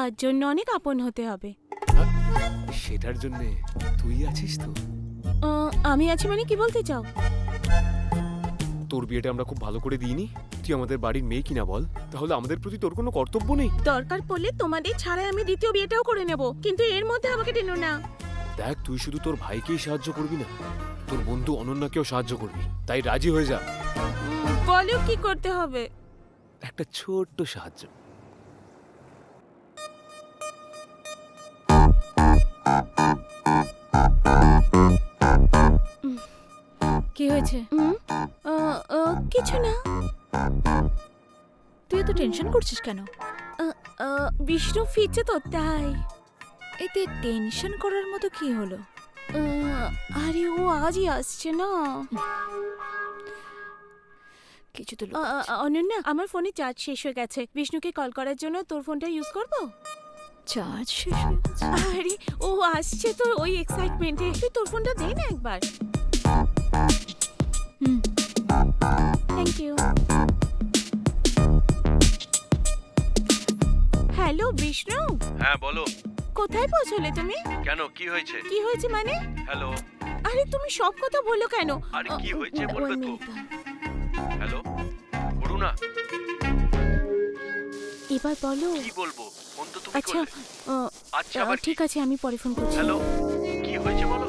তার জন্য অনেক আপন হতে হবে। সেটার জন্য তুই আছিস তো? আমি আছি মানে কি বলতে চাও? তোর বিয়েটা আমরা খুব ভালো করে দিইনি? তুই আমাদের বাড়ির মেয়ে কিনা বল, তাহলে আমাদের প্রতি তোর কোনো কর্তব্য নেই? দরকার পড়লে তোমাদের ছাড়াই আমি দ্বিতীয় বিয়েটাও করে নেব, কিন্তু এর মধ্যে আমাকে টেনো না। দেখ, তুই শুধু তোর ভাইকেই সাহায্য করবি না, তোর বন্ধু অনন্যাকেও সাহায্য করবি। তাই রাজি হয়ে যা। বলো কি করতে হবে? একটা ছোট্ট সাহায্য। কি হয়েছে? কিছু না। তুই এত টেনশন করছিস কেন? বিষ্ণু ফিরছে তো তাই। এতে টেনশন করার মতো কি হলো? আরে ও আজই আসছে না। কিছু তো অনন্যা, আমার ফোনে চার্জ শেষ হয়ে গেছে। বিষ্ণুকে কল করার জন্য তোর ফোনটা ইউজ করব? চার্জ শেষ হয়ে গেছে? আরে ও আসছে তো, ওই এক্সাইটমেন্টে তুই তোর ফোনটা দে না একবার। Thank you. হ্যালো বিষ্ণু। হ্যাঁ বলো। কোথায় পৌঁছলে তুমি? কেন, কি হয়েছে? কি হয়েছে মানে? হ্যালো। আরে তুমি সব কথা বলো কেন? আরে কি হয়েছে one বলবে তো? minute. হ্যালো করুণা, এবার বলো। কি বলবো? ফোন তো তুমি আচ্ছা করলে। আচ্ছা আবার কি? ঠিক আছে, আমি পরে ফোন করছি। হ্যালো, কি হয়েছে বলো।